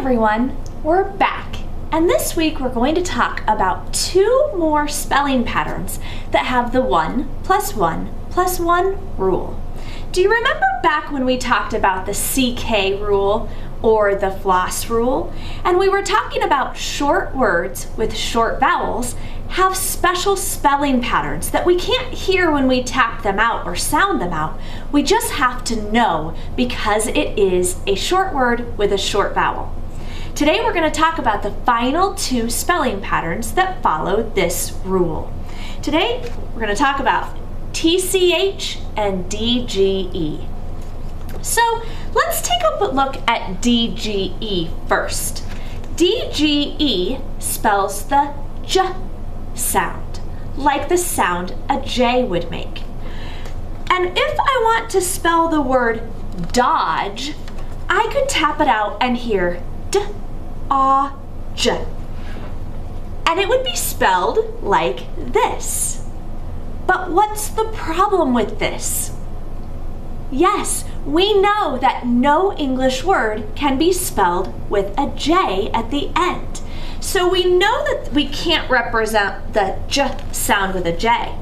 everyone, we're back, and this week we're going to talk about two more spelling patterns that have the 1 + 1 + 1 rule. Do you remember back when we talked about the CK rule or the floss rule? And we were talking about short words with short vowels have special spelling patterns that we can't hear when we tap them out or sound them out. We just have to know because it is a short word with a short vowel. Today we're going to talk about the final two spelling patterns that follow this rule. Today we're going to talk about tch and dge. So let's take a look at dge first. Dge spells the j sound, like the sound a J would make. And if I want to spell the word dodge, I could tap it out and hear d-a-j. And it would be spelled like this. But what's the problem with this? Yes, we know that no English word can be spelled with a J at the end. So we know that we can't represent the j sound with a J.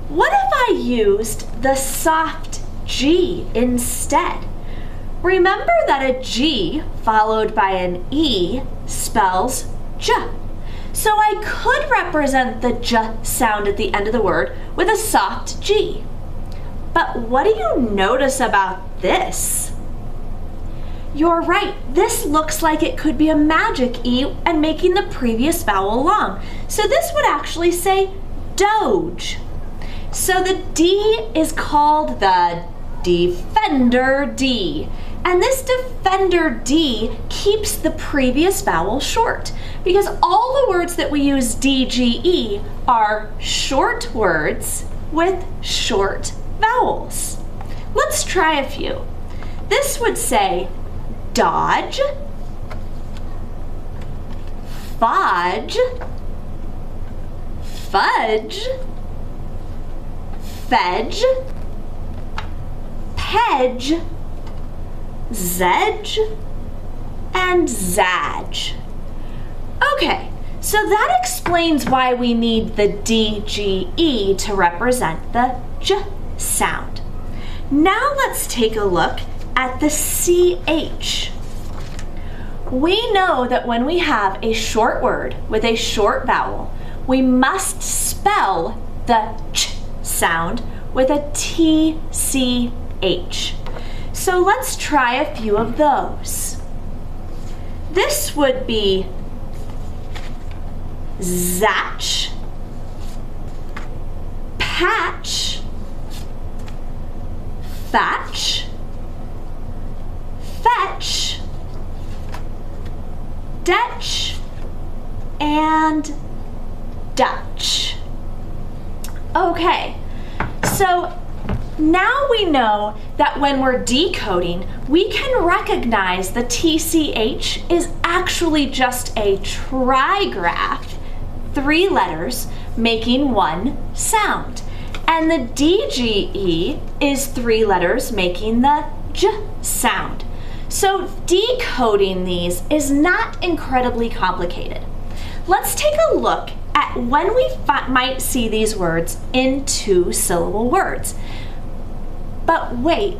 What if I used the soft G instead? Remember that a G followed by an E spells j. So I could represent the j sound at the end of the word with a soft G. But what do you notice about this? You're right, this looks like it could be a magic E and making the previous vowel long. So this would actually say doge. So the D is called the defender D. And this defender D keeps the previous vowel short because all the words that we use DGE are short words with short vowels. Let's try a few. This would say dodge, fudge, fudge, fedge, pedge, zedge, and zadge. Okay, so that explains why we need the DGE to represent the j sound. Now let's take a look at the CH. We know that when we have a short word with a short vowel, we must spell the ch sound with a TCH. So let's try a few of those. This would be zatch, patch, thatch, fetch, detch, and Dutch. Okay, so now we know that when we're decoding, we can recognize the TCH is actually just a trigraph, 3 letters making one sound. And the DGE is 3 letters making the j sound. So decoding these is not incredibly complicated. Let's take a look at when we might see these words in 2-syllable words. But wait,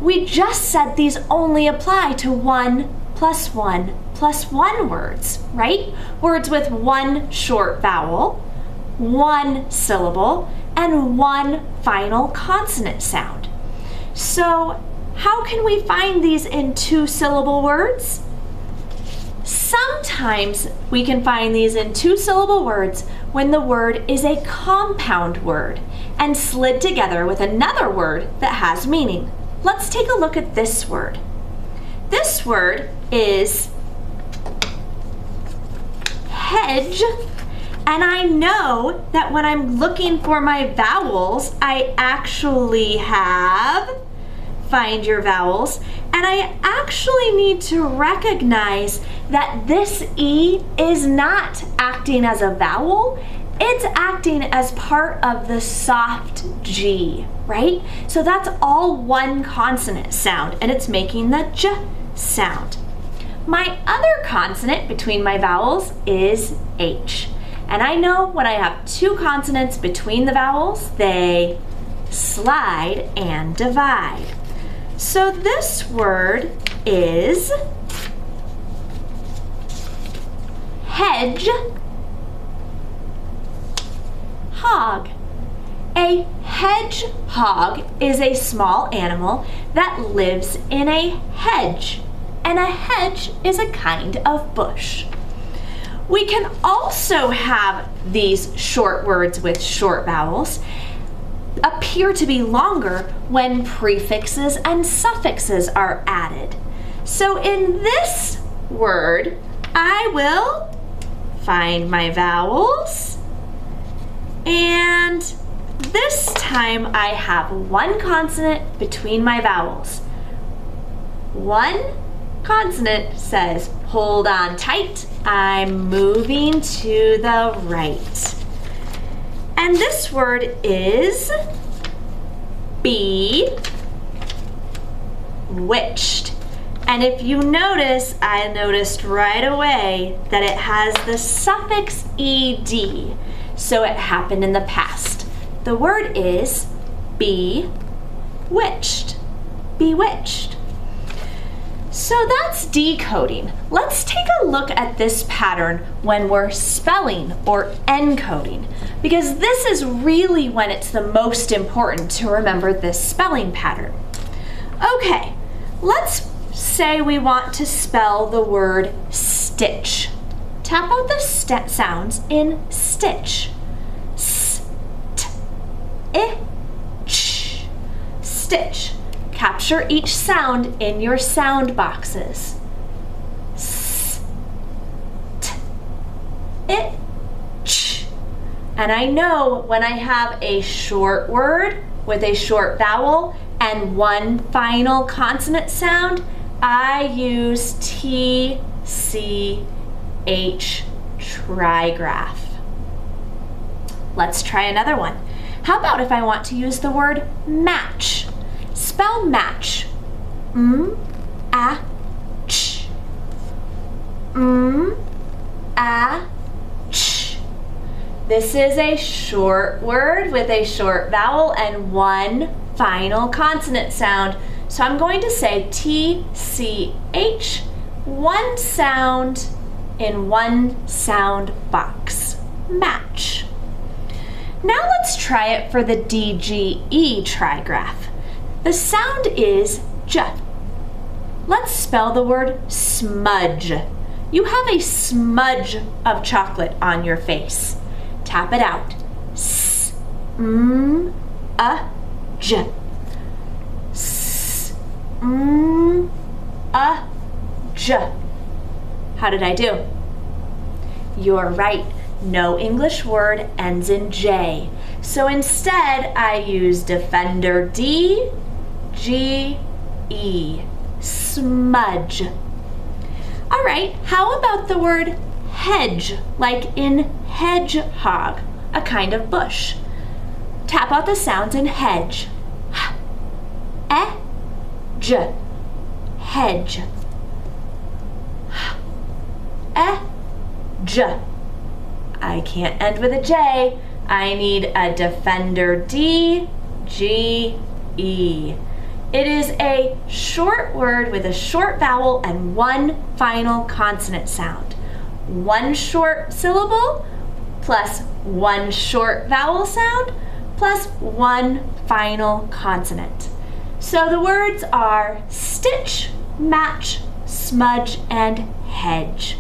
we just said these only apply to 1 + 1 + 1 words, right? Words with 1 short vowel, 1 syllable, and 1 final consonant sound. So how can we find these in 2-syllable words? Sometimes we can find these in 2-syllable words when the word is a compound word and slid together with another word that has meaning. Let's take a look at this word. This word is hedge, and I know that when I'm looking for my vowels, I actually have, find your vowels, and I actually need to recognize that this E is not acting as a vowel, it's acting as part of the soft G, right? So that's all one consonant sound, and it's making the j sound. My other consonant between my vowels is H. And I know when I have two consonants between the vowels, they slide and divide. So this word is hedge hog. A hedgehog is a small animal that lives in a hedge, and a hedge is a kind of bush. We can also have these short words with short vowels appear to be longer when prefixes and suffixes are added. So in this word, I will find my vowels, and this time I have one consonant between my vowels. One consonant says, hold on tight, I'm moving to the right. And this word is bewitched. And if you notice, I noticed right away that it has the suffix ed, so it happened in the past. The word is bewitched. Bewitched. So that's decoding. Let's take a look at this pattern when we're spelling or encoding, because this is really when it's the most important to remember this spelling pattern. Okay, let's say we want to spell the word stitch. Tap out the sounds in stitch. St-I-ch. Stitch. Capture each sound in your sound boxes. St-I-ch. And I know when I have a short word with a short vowel and one final consonant sound, I use tch trigraph. Let's try another one. How about if I want to use the word match? Spell match. M-A-ch. M-A-ch. This is a short word with a short vowel and one final consonant sound. So I'm going to say T-C-H, one sound in one sound box. Match. Now let's try it for the DGE trigraph. The sound is j. Let's spell the word smudge. You have a smudge of chocolate on your face. Tap it out. S-M-U-D-G. S-M-U-D-G. How did I do? You're right. No English word ends in J. So instead, I use defender D, G, E. Smudge. All right, how about the word hedge, like in hedgehog, a kind of bush? Tap out the sounds in hedge. E-j. Hedge. E-j. I can't end with a J. I need a defender D, G, E. It is a short word with a short vowel and one final consonant sound. One short syllable plus one short vowel sound plus one final consonant. So the words are stitch, match, smudge, and hedge.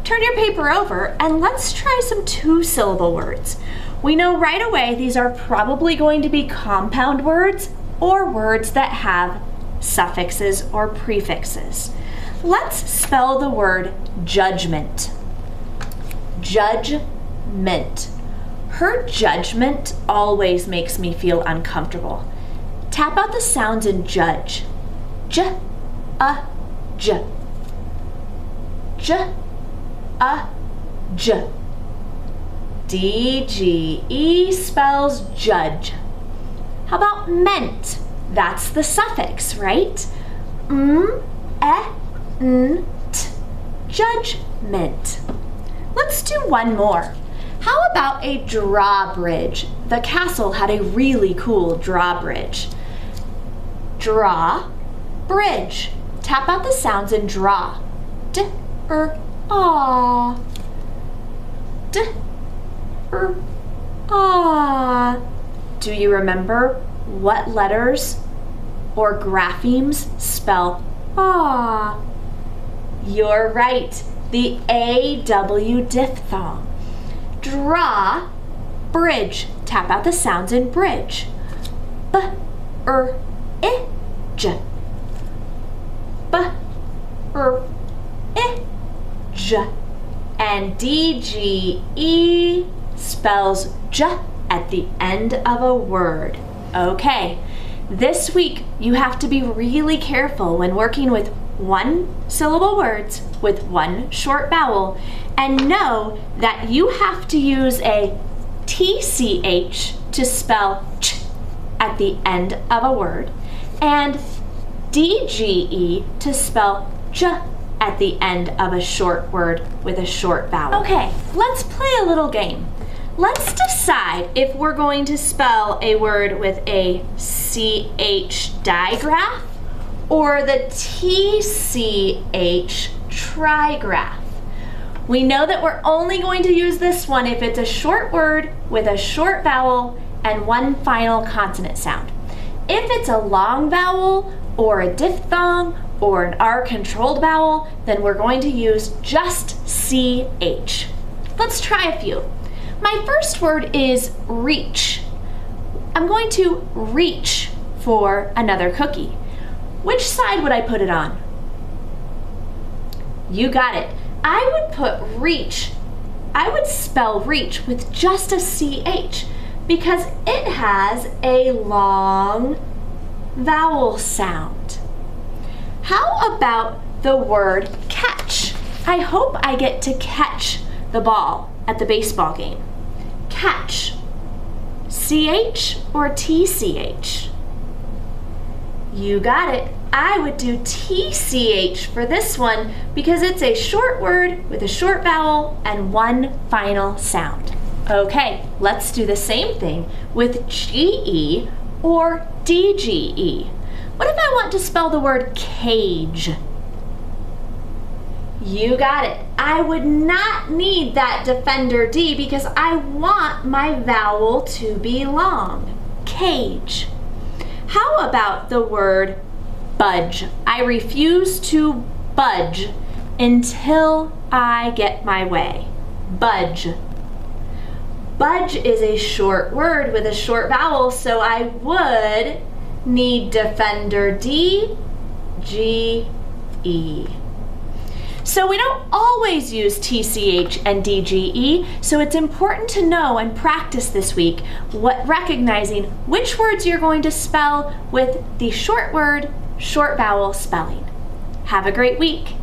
Turn your paper over and let's try some two-syllable words. We know right away these are probably going to be compound words or words that have suffixes or prefixes. Let's spell the word judgment. Judgment. Her judgment always makes me feel uncomfortable. Tap out the sounds in judge. J, j. J, j. D-G-E spells judge. How about meant? That's the suffix, right? M-E-N-T. judgment. Let's do one more. How about a drawbridge? The castle had a really cool drawbridge. Draw, bridge. Tap out the sounds and draw. D, ah. D, ah. Do you remember what letters or graphemes spell ah? You're right, the AW diphthong. Draw, bridge. Tap out the sounds in bridge. B, I, j. B, I, j. And DGE spells j at the end of a word. Okay, this week you have to be really careful when working with one syllable words with one short vowel, and know that you have to use a tch to spell ch at the end of a word, and dge to spell j at the end of a short word with a short vowel. Okay, let's play a little game. Let's decide if we're going to spell a word with a ch digraph or the tch trigraph. We know that we're only going to use this one if it's a short word with a short vowel and one final consonant sound. If it's a long vowel or a diphthong or an R-controlled vowel, then we're going to use just ch. Let's try a few. My first word is reach. I'm going to reach for another cookie. Which side would I put it on? You got it. I would put reach. I would spell reach with just a ch because it has a long vowel sound. How about the word catch? I hope I get to catch the ball at the baseball game. Catch. CH or TCH? You got it. I would do TCH for this one because it's a short word with a short vowel and one final sound. Okay, let's do the same thing with GE or DGE. What if I want to spell the word cage? You got it. I would not need that defender D because I want my vowel to be long. Cage. How about the word budge? I refuse to budge until I get my way. Budge. Budge is a short word with a short vowel, so I would need defender D, G, E. So we don't always use TCH and DGE, so it's important to know and practice this week recognizing which words you're going to spell with the short word, short vowel spelling. Have a great week.